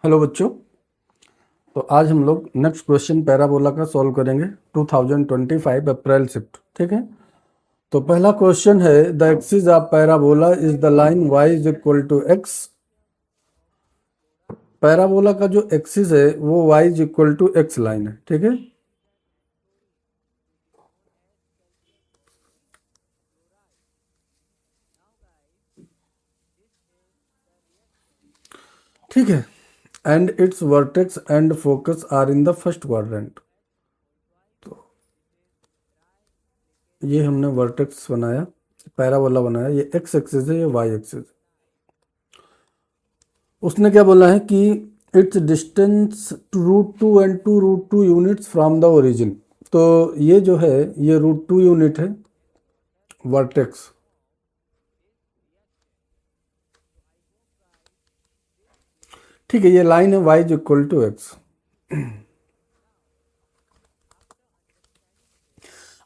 Hello बच्चों। तो आज हम लोग नेक्स्ट क्वेश्चन पैराबोला का सॉल्व करेंगे 2025 अप्रैल शिफ्ट। ठीक है, तो पहला क्वेश्चन है the axis of parabola is the line y is equal to x. Parabola का जो एक्सिस है वो y is equal to x line है। ठीक है, ठीक है, and its vertex and focus are in the first quadrant. तो ये हमने वर्टेक्स बनाया, पैराबोला बनाया, ये एक्स एक्सिस है, ये वाई एक्सिस है। उसने क्या बोला है कि its distance to √2 and to √2 units from the origin. तो ये जो है ये √2 यूनिट है वर्टेक्स। ठीक है, ये लाइन है y is equal to x.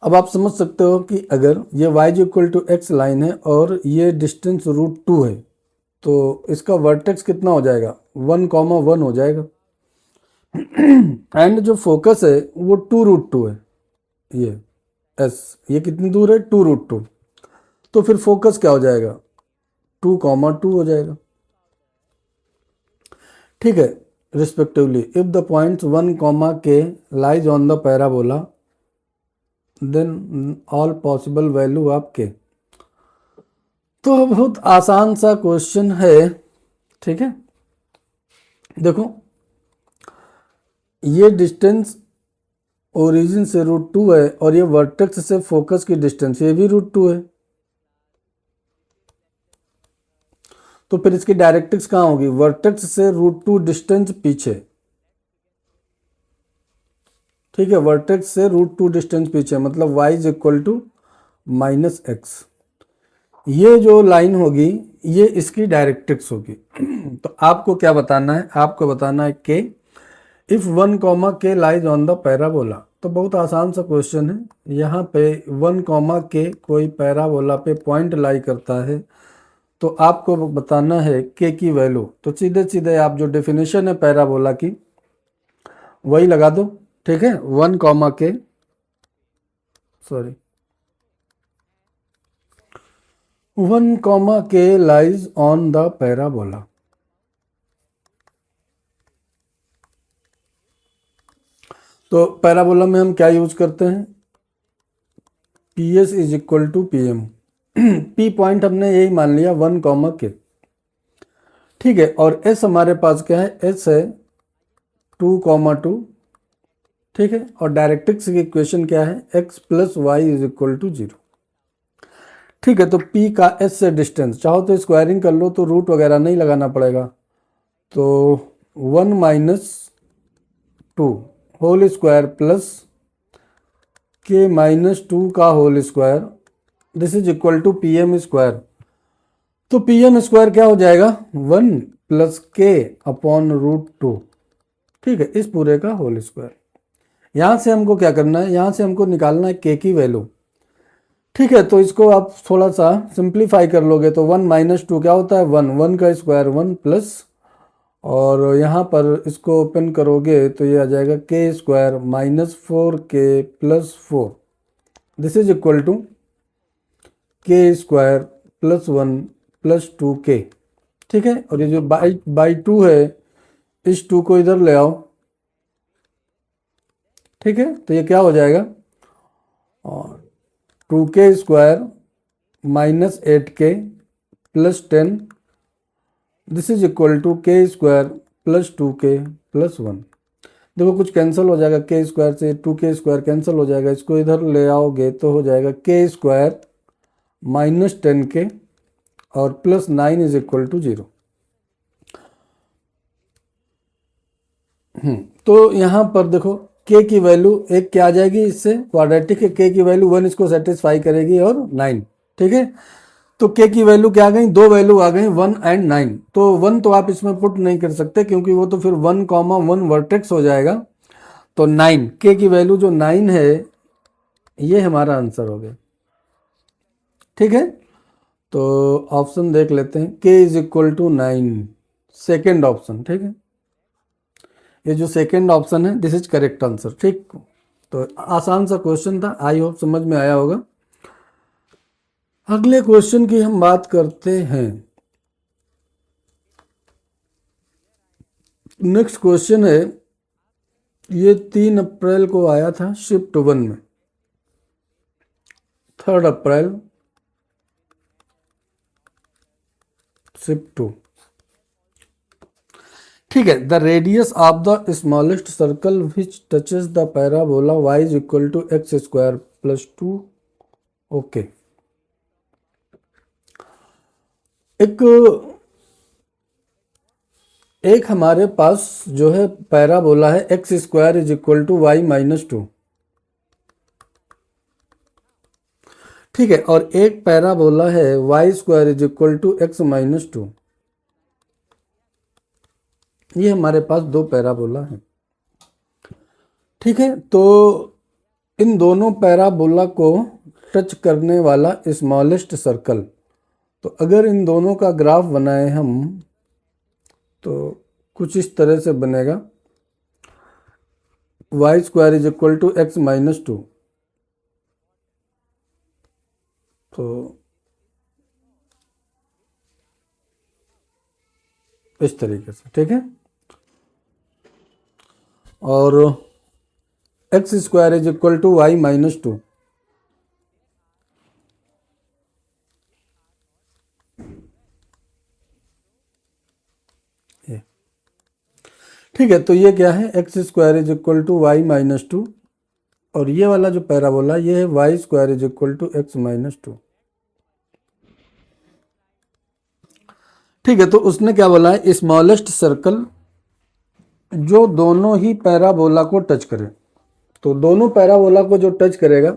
अब आप समझ सकते हो कि अगर ये y is equal to x line है और ये डिस्टेंस √2 है तो इसका वर्टेक्स कितना हो जाएगा, 1,1 हो जाएगा। एंड जो फोकस है वो 2√2 है, ये एस, ये कितनी दूर है, 2√2। तो फिर फोकस क्या हो जाएगा, 2,2 हो जाएगा। ठीक है, respectively if the points 1, k lies on the parabola then all possible value of k। तो बहुत आसान सा क्वेश्चन है। ठीक है, देखो ये डिस्टेंस ओरिजिन से √2 है और ये वर्टेक्स से फोकस की डिस्टेंस ये भी √2 है। तो फिर इसकी डायरेक्ट्रिक्स कहाँ होगी, वर्टेक्स से √2 डिस्टेंस पीछे। ठीक है, वर्टेक्स से √2 डिस्टेंस पीछे, मतलब y is equal to -x। ये जो लाइन होगी ये इसकी डायरेक्ट्रिक्स होगी। तो आपको क्या बताना है, आपको बताना है कि if 1, k lies on the parabola. तो बहुत आसान सा क्वेश्चन है, यहाँ पे 1, k कोई पैराबोला पे पॉइंट लाई करता है तो आपको बताना है k की वैल्यू। तो सीधे सीधे आप जो डेफिनेशन है पैराबोला की वही लगा दो। ठीक है, 1, k sorry 1, k lies on the parabola. तो पैराबोला में हम क्या यूज करते हैं, PS is equal to PM। P point हमने यही मान लिया 1, k। ठीक है, और S हमारे पास क्या है, S है 2,2। ठीक है, और डायरेक्ट्रिक्स की इक्वेशन क्या है, x plus y is equal to 0। ठीक है, तो P का S से डिस्टेंस चाहो तो स्क्वायरिंग कर लो तो रूट वगैरह नहीं लगाना पड़ेगा। तो 1 - 2 होल स्क्वायर प्लस k - 2 का whole square, this is equal to PM square. तो PM स्क्वायर क्या हो जाएगा, 1 + k अपॉन √2। ठीक है, इस पूरे का होल स्क्वायर। यहाँ से हमको क्या करना है, यहाँ से हमको निकालना है k की वैल्यू। ठीक है, तो इसको आप थोड़ा सा सिंप्लीफाई कर लोगे तो 1 - 2 क्या होता है, 1, 1 का स्क्वायर 1 प्लस, और यहाँ पर इसको ओपन करोगे तो ये आ जाएगा k square -4k + 4, this is equal to k square +1 + 2k। ठीक है, और ये जो बाई 2 है इस 2 को इधर ले आओ। ठीक है, तो ये क्या हो जाएगा, और 2k square -8k + 10, this is equal to k square + 2k + 1। देखो कुछ कैंसिल हो जाएगा, k स्क्वायर से 2k स्क्वायर कैंसिल हो जाएगा, इसको इधर ले आओगे तो हो जाएगा k स्क्वायर -10k और +9 इज इक्वल टू 0। तो यहाँ पर देखो k की वैल्यू एक क्या आ जाएगी, इससे क्वाड्रेटिक है, k की वैल्यू 1 इसको सेटिस्फाई करेगी और 9। ठीक है, तो k की वैल्यू क्या आ गई, दो वैल्यू आ गई 1 एंड 9। तो 1 तो आप इसमें पुट नहीं कर सकते क्योंकि वो तो फिर 1, 1 वर्टेक्स हो जाएगा। तो 9, k की वैल्यू जो 9 है ये हमारा आंसर हो गया। ठीक है, तो ऑप्शन देख लेते हैं, k is equal to 9, second option. ठीक है, ये जो सेकेंड ऑप्शन है दिस इज करेक्ट आंसर। ठीक, तो आसान सा क्वेश्चन था, आई होप समझ में आया होगा। अगले क्वेश्चन की हम बात करते हैं। नेक्स्ट क्वेश्चन है, ये 3 अप्रैल को आया था शिफ्ट 1 में, 3 अप्रैल शिफ्ट 2। ठीक है, the radius of the smallest circle which touches the parabola y is equal to x square plus 2। Okay, एक हमारे पास जो है पैराबोला है x square is equal to y minus 2। ठीक है, और एक पैराबोला है y square is equal to x minus 2। ये हमारे पास 2 पैराबोला हैं। ठीक है, तो इन दोनों पैराबोला को टच करने वाला स्मॉलेस्ट सर्कल, तो अगर इन दोनों का ग्राफ बनाए हम तो कुछ इस तरह से बनेगा, y square is equal to x minus 2। तो इस तरीके से, ठीक है, और x square is equal to y minus 2। ठीक है, तो ये क्या है, x square is equal to y minus 2, और ये वाला जो पैराबोला ये है y square is equal to x minus 2। ठीक है, तो उसने क्या बोला है, स्मॉलेस्ट सर्कल जो दोनों ही पैराबोला को टच करे। तो दोनों पैराबोला को जो टच करेगा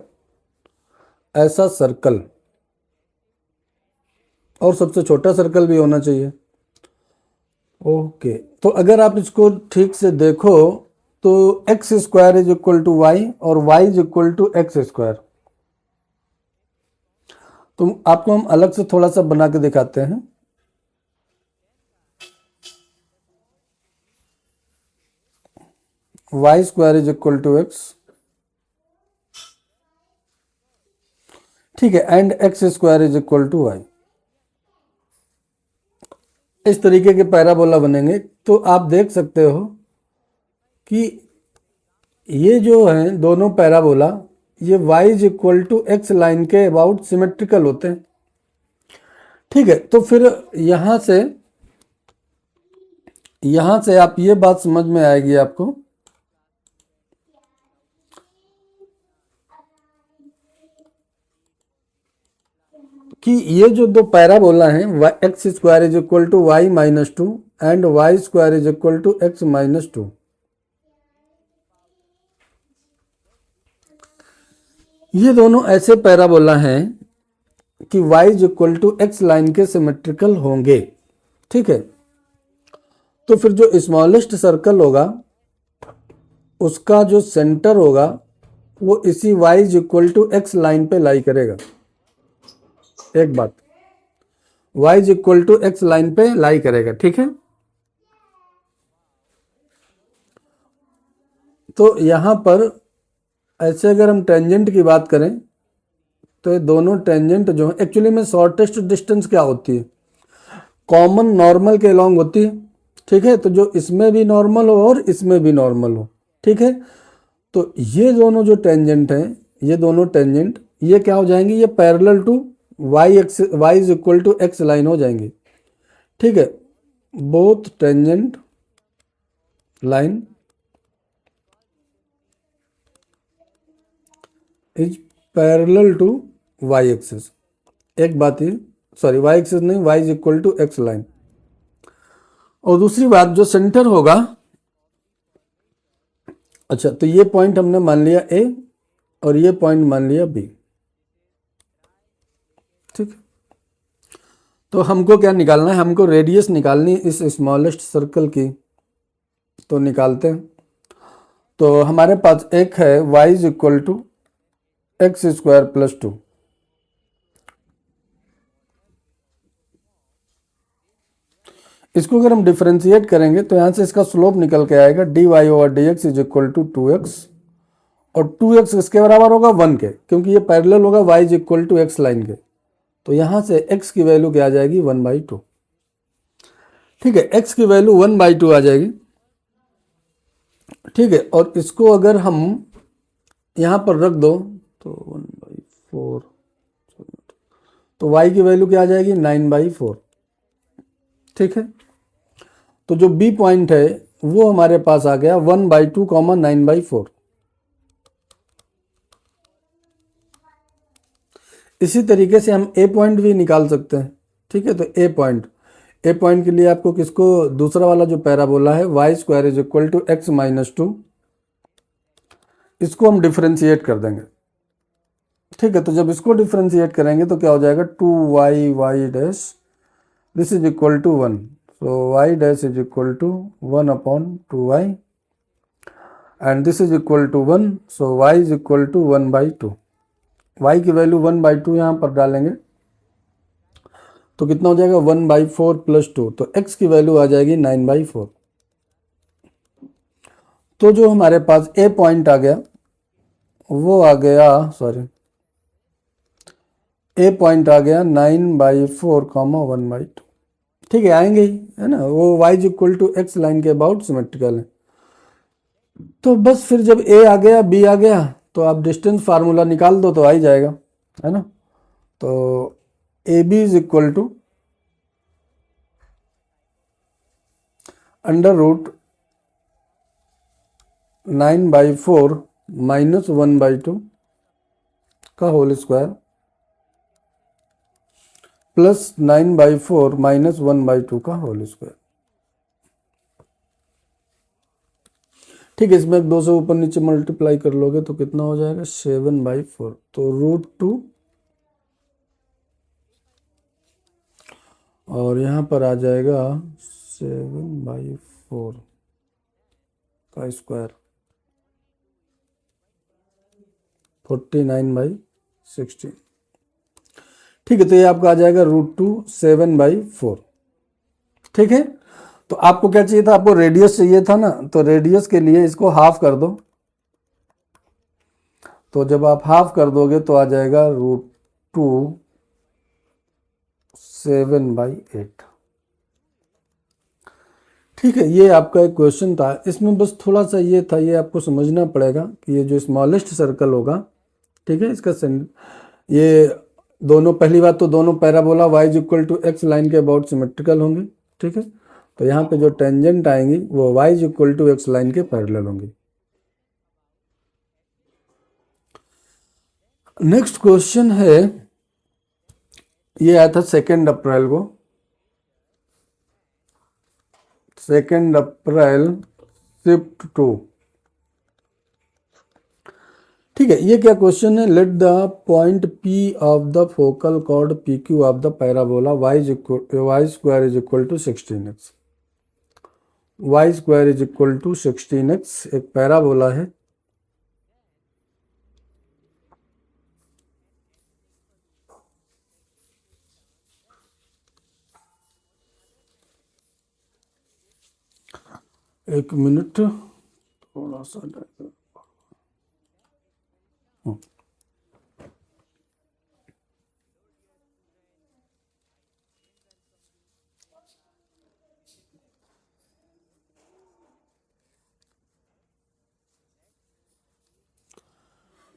ऐसा सर्कल, और सबसे छोटा सर्कल भी होना चाहिए। ओके, तो अगर आप इसको ठीक से देखो तो x square is equal to y और y is equal to x square. तो आपको हम अलग से थोड़ा सा बना के दिखाते हैं। Y square is equal to x, ठीक है, and x square is equal to y. इस तरीके के पैराबोला बनेंगे। तो आप देख सकते हो कि ये जो हैं दोनों पैराबोला, ये y is equal to x line के अबाउट सिमेट्रिकल होते हैं। ठीक है, तो फिर यहां से आप ये बात समझ में आएगी आपको कि ये जो 2 पैराबोला हैं x square is equal to y minus 2 and y square is equal to x minus 2, ये दोनों ऐसे पैराबोला हैं कि y is equal to x line के सिमेट्रिकल होंगे। ठीक है, तो फिर जो स्मॉलेस्ट सर्कल होगा उसका जो सेंटर होगा वो इसी y is equal to x line पे लाई करेगा। एक बात, y is equal to x line पे लाई करेगा। ठीक है, तो यहां पर ऐसे अगर हम टेंजेंट की बात करें तो ये दोनों टेंजेंट जो है एक्चुअली में शॉर्टेस्ट डिस्टेंस क्या होती है, कॉमन नॉर्मल के अलॉन्ग होती है। ठीक है, तो जो इसमें भी नॉर्मल हो और इसमें भी नॉर्मल हो। ठीक है, तो ये दोनों जो टेंजेंट हैं, ये दोनों टेंजेंट ये क्या हो जाएंगे, ये parallel to y is equal to x line हो जाएंगी। ठीक है, both tangent line is parallel to y axis. एक बात ये, सॉरी वाई एक्सिस नहीं, y is equal to x line. और दूसरी बात जो सेंटर होगा, अच्छा तो ये पॉइंट हमने मान लिया ए और ये पॉइंट मान लिया बी। ठीक है, तो हमको क्या निकालना है, हमको रेडियस निकालनी इस स्मॉलेस्ट सर्कल की। तो निकालते हैं। तो हमारे पास एक है y is equal to x square plus 2, इसको अगर हम डिफरेंशिएट करेंगे तो यहाँ से इसका स्लोप निकल के आएगा dy/dx is equal to 2x, और 2x इसके बराबर होगा 1 के, क्योंकि ये पैरेलल होगा y is equal to x line के। तो यहाँ से x की वैल्यू क्या आ जाएगी 1/2। ठीक है, x की वैल्यू 1/2 आ जाएगी। ठीक है, और इसको अगर हम यहाँ पर रख दो तो 1/4, तो y की वैल्यू क्या आ जाएगी 9/4। ठीक है, तो जो b पॉइंट है वो हमारे पास आ गया 1/2, 9/4। इसी तरीके से हम a पॉइंट भी निकाल सकते हैं। ठीक है, तो a पॉइंट के लिए आपको किसको, दूसरा वाला जो पैराबोला है y² is equal to x minus 2, इसको हम डिफरेंशिएट कर देंगे। ठीक है, तो जब इसको डिफरेंशिएट करेंगे तो क्या हो जाएगा 2y dash this is equal to 1, so y dash is equal to 1/2y and this is equal to 1, so y is equal to 1/2। y की वैल्यू 1/2 यहाँ पर डालेंगे तो कितना हो जाएगा 1/4 प्लस 2, तो x की वैल्यू आ जाएगी 9/4। तो जो हमारे पास a पॉइंट आ गया वो आ गया, a पॉइंट आ गया 9/4, 1/2। ठीक है, आएंगे ही, है ना, वो y is equal to x line के अबाउट सिमेट्रिकल है। तो बस फिर जब a आ गया b आ गया तो आप डिस्टेंस फार्मूला निकाल दो तो आ ही जाएगा, है ना। तो AB is equal to √9/4 minus 1/2 का होल स्क्वायर प्लस 9/4 माइनस 1/2 का होल स्क्वायर। ठीक है, इसमें 2 से ऊपर नीचे मल्टीप्लाई कर लोगे तो कितना हो जाएगा 7/4, तो √2 और यहाँ पर आ जाएगा 7/4 का स्क्वायर 49/16। ठीक है, तो ये आपका आ जाएगा √2 7/4। ठीक है, तो आपको क्या चाहिए था, आपको रेडियस चाहिए था ना, तो रेडियस के लिए इसको हाफ कर दो। तो जब आप हाफ कर दोगे तो आ जाएगा √2 7/8। ठीक है, ये आपका एक क्वेश्चन था। इसमें बस थोड़ा सा ये था, ये आपको समझना पड़ेगा कि ये जो स्मॉलेस्ट सर्कल होगा, ठीक है, इसका ये दोनों, पहली बात तो दोनों parabola y is equal to x line के अबाउट सिमेट्रिकल होंगे। ठीक है, तो यहाँ पे जो टेंजेंट आएंगी वो y is equal to x line के पैरेलल होंगी। नेक्स्ट क्वेश्चन है, ये आया था 2 अप्रैल को, 2 अप्रैल शिफ्ट 2। ठीक है, ये क्या क्वेश्चन है, let the point P of the focal chord PQ of the parabola y square is equal to 16x। y square is equal to 16x एक पैराबोला है। एक मिनट, थोड़ा सा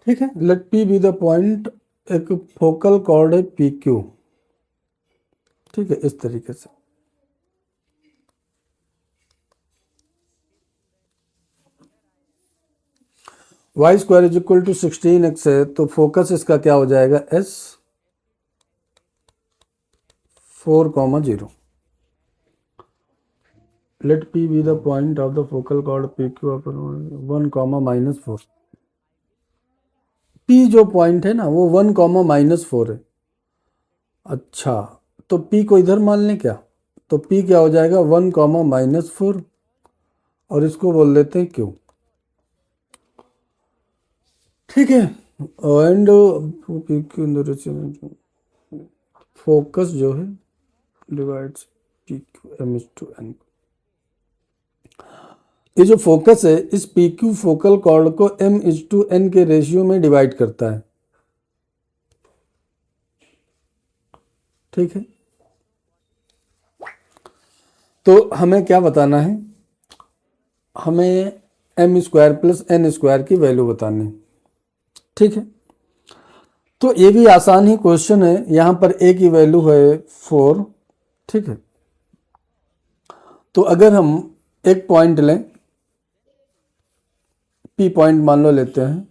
ठीक है, let P be the point, एक focal chord है PQ। ठीक है, इस तरीके से y square is equal to 16x है, तो फोकस इसका क्या हो जाएगा S 4,0। Let P be the point of the focal chord PQ 1,-4। P जो पॉइंट है ना वो 1,-4 है। अच्छा, तो P को इधर मान लें क्या, तो P क्या हो जाएगा 1,-4 और इसको बोल देते हैं Q। ठीक है, एंड फोकस जो है divides P Q M is to N. ये जो फोकस है इस पी क्यू फोकल कॉर्ड को एम इज टू एन के रेशियो में डिवाइड करता है, ठीक है। तो हमें क्या बताना है, हमें M square plus N square की वैल्यू बतानी है, ठीक है। तो ये भी आसान ही क्वेश्चन है, यहां पर ए की वैल्यू है 4, ठीक है। तो अगर हम एक पॉइंट लें, पी पॉइंट मान लो लेते हैं,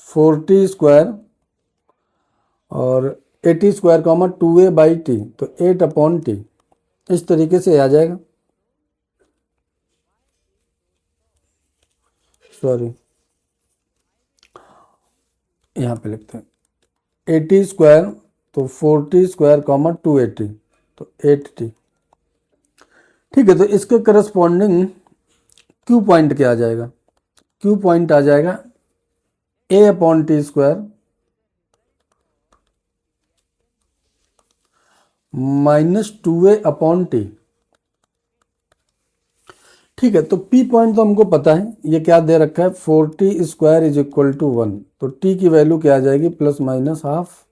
40 स्क्वायर और 80 square comma 2a by T, तो 8 अपॉन टी, इस तरीके से आ जाएगा। सॉरी, यहाँ पे लिखते हैं 80 स्क्वायर तो 40 स्क्वायर कॉमा 280, तो 8t, ठीक है। तो इसके करस्पॉन्डिंग क्यू पॉइंट क्या आ जाएगा, क्यू पॉइंट आ जाएगा a upon T square minus 2a upon T, ठीक है। तो P पॉइंट तो हमको पता है, ये क्या दे रखा है, 40 स्क्वायर इज इक्वल टू 1, तो T की वैल्यू क्या आ जाएगी, प्लस माइनस हाफ,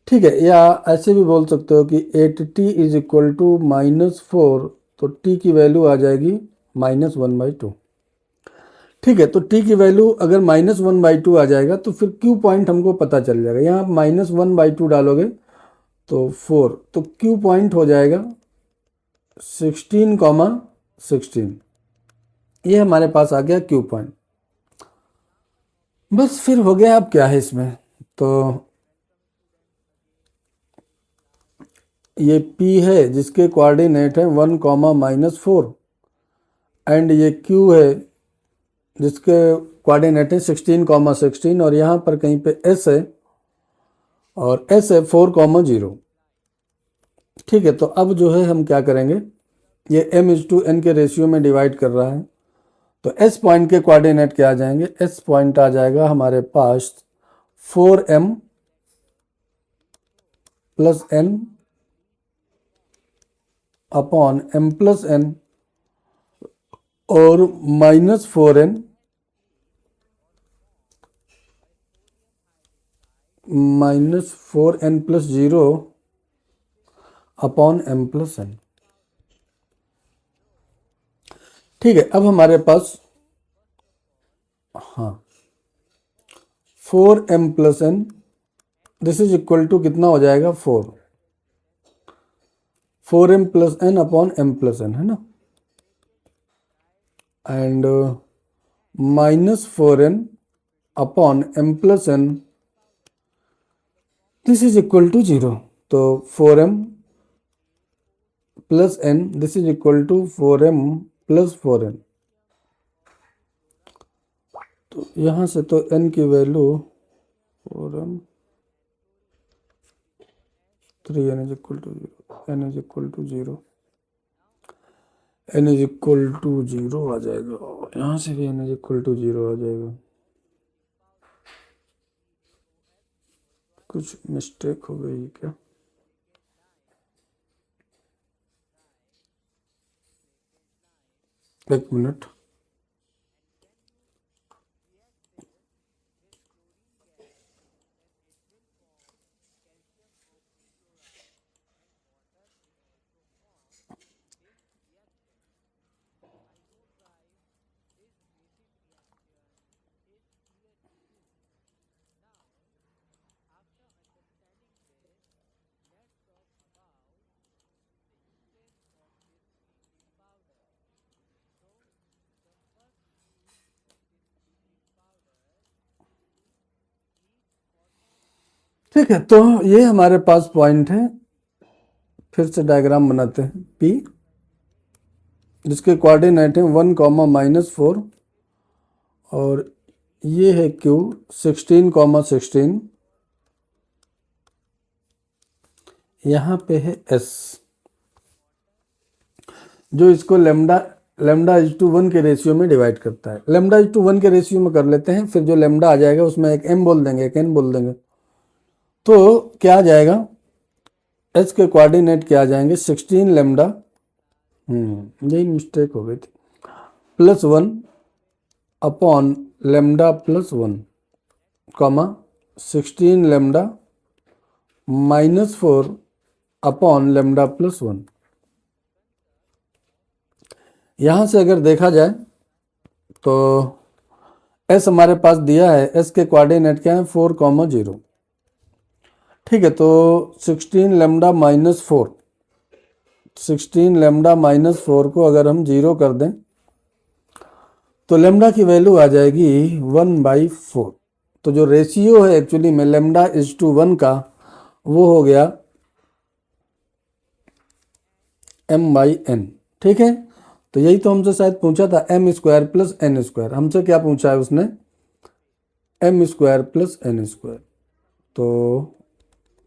ठीक है। या ऐसे भी बोल सकते हो कि 8t इज इक्वल टू -4, तो T की वैल्यू आ जाएगी -1/2, ठीक है। तो T की वैल्यू अगर -1/2 आ जाएगा तो फिर Q पॉइंट हमको पता चल जाएगा। यहाँ आप -1/2 डालोगे तो 4, तो Q पॉइंट हो जाएगा 16,16, ये हमारे पास आ गया Q पॉइंट। बस फिर हो गया। अब क्या है इसमें, तो ये P है जिसके कोऑर्डिनेट है 1, -4, एंड ये Q है जिसके कोऑर्डिनेट है 16, 16, और यहाँ पर कहीं पे S है, और S है 4, 0, ठीक है। तो अब जो है हम क्या करेंगे, ये m इज टू n के रेशियो में डिवाइड कर रहा है, तो S पॉइंट के कोऑर्डिनेट क्या आ जाएंगे, S पॉइंट आ जाएगा हमारे पास 4m plus n upon m plus n और -4n -4n plus 0 upon m plus n, ठीक है। अब हमारे पास, हाँ, 4m plus n this is equal to कितना हो जाएगा, 4m plus n upon m plus n, है ना, and -4n upon m plus n this is equal to 0, तो 4m plus n this is equal to 4m plus 4n, तो यहाँ से तो n की value 4m 3n is equal to 0, n is equal to 0, n is equal to 0 आ जाएगा, यहाँ से भी n इज इक्वल टू 0 आ जाएगा। कुछ मिस्टेक हो गई क्या, एक मिनट, ठीक है। तो ये हमारे पास पॉइंट है, फिर से डायग्राम बनाते हैं, P जिसके कोऑर्डिनेट है 1, -4, और ये है Q 16, 16, यहाँ पे है S जो इसको लेमडा इज टू 1 के रेशियो में डिवाइड करता है। लेमडा इज टू 1 के रेशियो में कर लेते हैं, फिर जो लेमडा आ जाएगा उसमें एक m बोल देंगे, एक n बोल देंगे, तो क्या आ जाएगा, एच के कोऑर्डिनेट क्या आ जाएंगे 16 लेमडा, यही मिस्टेक हो गई थी, plus 1 upon lambda plus 1 comma 16 lambda minus 4 upon lambda plus 1। यहाँ से अगर देखा जाए तो एस हमारे पास दिया है, एस के कोऑर्डिनेट क्या है 4,0। ठीक है, तो 16 लेमडा माइनस 4, 16 लेमडा माइनस 4 को अगर हम 0 कर दें तो लेमडा की वैल्यू आ जाएगी 1/4। तो जो रेशियो है एक्चुअली में लेमडा इज टू 1 का वो हो गया m/n। ठीक है, तो यही तो हमसे शायद पूछा था m² प्लस n²। हमसे क्या पूछा है उसने m² प्लस n²। तो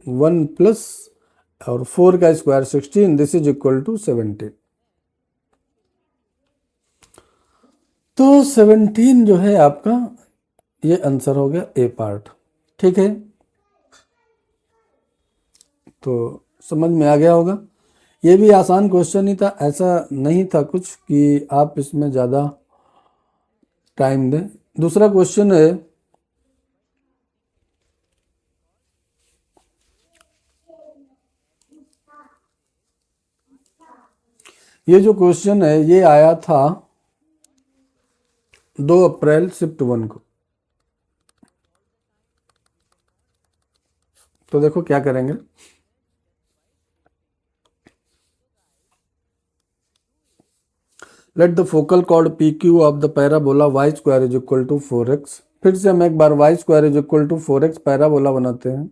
1 प्लस और 4 का square 16, this is equal to 17। तो 17 जो है आपका ये आंसर हो गया ए पार्ट। ठीक है, तो समझ में आ गया होगा। ये भी आसान क्वेश्चन ही था, ऐसा नहीं था कुछ कि आप इसमें ज़्यादा टाइम दें। दूसरा क्वेश्चन है, ये जो क्वेश्चन है ये आया था 2 अप्रैल शिफ्ट 1 को। तो देखो क्या करेंगे, let the focal chord P Q of the parabola y² is equal to 4x। फिर से हम एक बार y² is equal to 4x parabola बनाते हैं।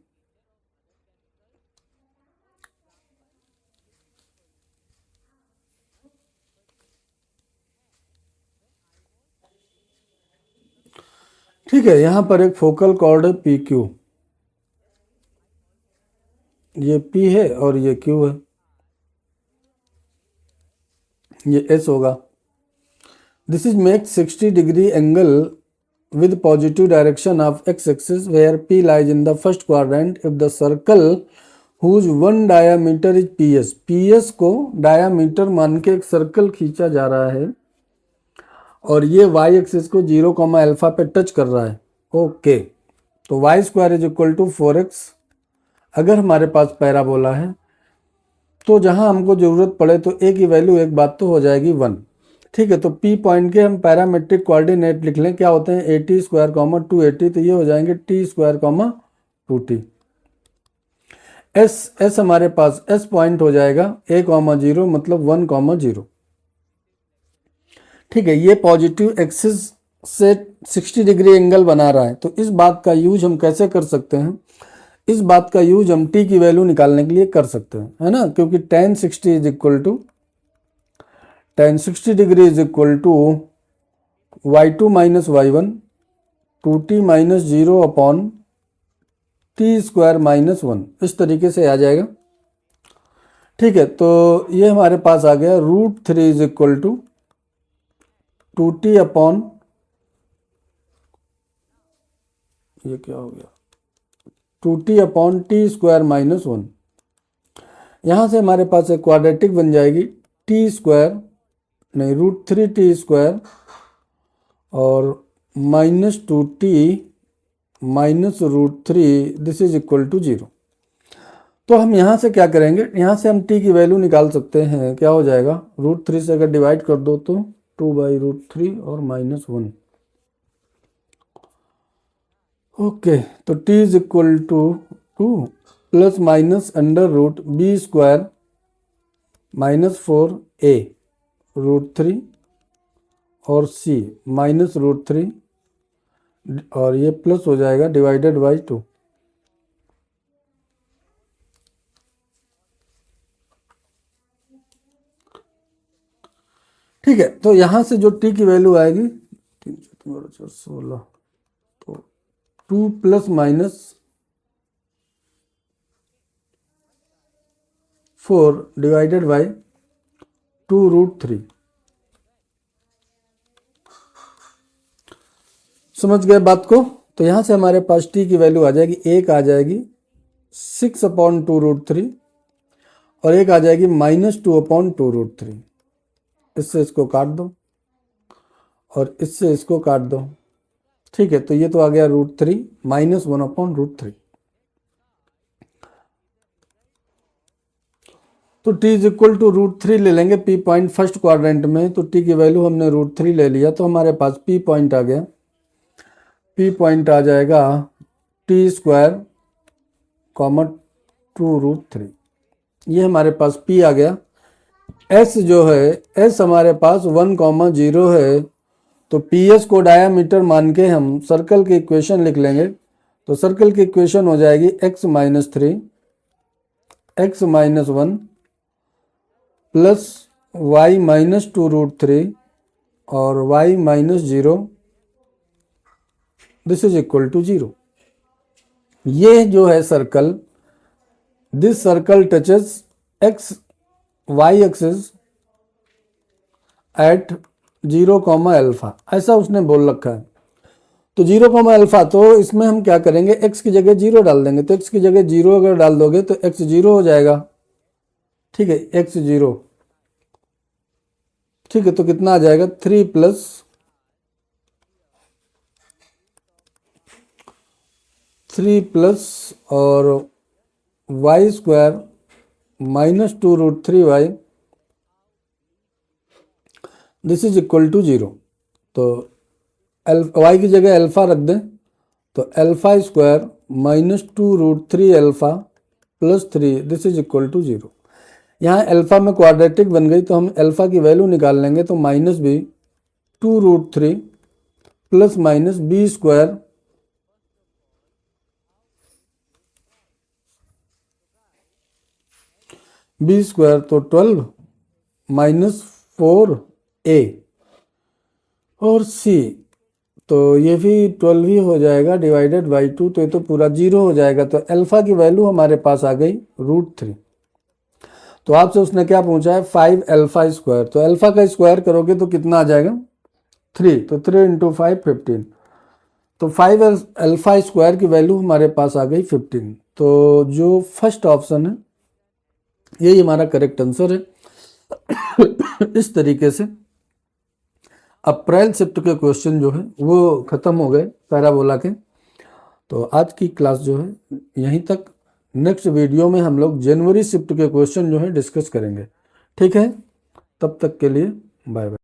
ठीक है, यहां पर एक फोकल कॉर्ड है पी क्यू, ये P है और ये Q है, ये S होगा। This is make 60 degree angle with positive direction of x-axis where P lies in the first quadrant if the circle whose one diameter is PS। PS को diameter मान के एक सर्कल खींचा जा रहा है और ये y एक्सिस को 0, अल्फा पे टच कर रहा है। ओके, तो y² is equal to 4x। अगर हमारे पास पैराबोला है तो जहां हमको जरूरत पड़े तो a की वैल्यू एक बात तो हो जाएगी 1। ठीक है, तो P पॉइंट के हम पैरामेट्रिक कोऑर्डिनेट लिख लें, क्या होते हैं 80² 280, तो ये हो जाएंगे t² 2t। S हमारे पास S पॉइंट हो जाएगा a, 0 मतलब 1, 0। ठीक है, ये पॉजिटिव एक्सिस से 60 डिग्री एंगल बना रहा है। तो इस बात का यूज हम कैसे कर सकते हैं, इस बात का यूज हम t की वैल्यू निकालने के लिए कर सकते हैं, है ना, क्योंकि tan 60 is equal to tan 60 degree is equal to y2 minus y1 2t minus 0 upon t² minus 1, इस तरीके से आ जाएगा। ठीक है, तो ये हमारे पास आ गया √3 is equal to 2t upon, ये क्या हो गया 2t अपॉन t² माइनस 1। यहां से हमारे पास एक क्वाड्रेटिक बन जाएगी t² नहीं √3t² और minus 2t minus √3, this is equal to 0। तो हम यहाँ से क्या करेंगे, यहाँ से हम t की वैल्यू निकाल सकते हैं, क्या हो जाएगा √3 से अगर डिवाइड कर दो तो 2/√3 और माइनस 1। ओके, तो t is equal to 2 plus minus √b² minus 4a √3 और c माइनस √3 और ये प्लस हो जाएगा डिवाइडेड बाई 2। ठीक है, तो यहां से जो t की वैल्यू आएगी 16, तो 2 प्लस माइनस 4 डिवाइडेड बाई 2√3। समझ गए बात को। तो यहां से हमारे पास t की वैल्यू आ जाएगी, एक आ जाएगी 6 अपॉन 2√3 और एक आ जाएगी -2/2√3। इससे इसको काट दो और इससे इसको काट दो, ठीक है। तो ये तो आ गया √3 -1/√3। तो t इज इक्वल टू √3 ले लेंगे p पॉइंट फर्स्ट क्वाड्रेंट में। तो t की वैल्यू हमने √3 ले लिया, तो हमारे पास p पॉइंट आ गया। p पॉइंट आ जाएगा t² कॉमा 2√3। ये हमारे पास p आ गया। s जो है, s हमारे पास 1,0 है, तो PS को डायामीटर मान के हम सर्कल की इक्वेशन लिख लेंगे। तो सर्कल की इक्वेशन हो जाएगी x-3 x-1 प्लस y-2√3 और y-0, this is equal to 0। ये जो है circle, this circle touches x y axis at 0,α, ऐसा उसने बोल रखा है। तो 0,α, तो इसमें हम क्या करेंगे, x की जगह 0 डाल देंगे। तो x की जगह 0 अगर डाल दोगे तो x 0 हो जाएगा, ठीक है, x 0, ठीक है। तो कितना आ जाएगा 3 प्लस और y² -2√3y, this is equal to 0। तो y की जगह अल्फा रख दें, तो α² -2√3α plus 3, this is equal to 0। यहाँ अल्फा में क्वाड्रेटिक बन गई, तो हम अल्फा की वैल्यू निकाल लेंगे। तो -2√3 प्लस -b² तो 12 -4a और c, तो ये भी 12 ही हो जाएगा डिवाइडेड बाई 2, तो ये तो पूरा 0 हो जाएगा। तो अल्फा की वैल्यू हमारे पास आ गई √3। तो आपसे उसने क्या पूछा है, 5α²। तो अल्फा का स्क्वायर करोगे तो कितना आ जाएगा 3, तो 3 × 5 15। तो 5α² की वैल्यू हमारे पास आ गई 15। तो जो फर्स्ट ऑप्शन है यही हमारा करेक्ट आंसर है। इस तरीके से अप्रैल शिफ्ट के क्वेश्चन जो है वो ख़त्म हो गए पैराबोला के। तो आज की क्लास जो है यहीं तक। नेक्स्ट वीडियो में हम लोग जनवरी शिफ्ट के क्वेश्चन जो है डिस्कस करेंगे, ठीक है। तब तक के लिए बाय बाय।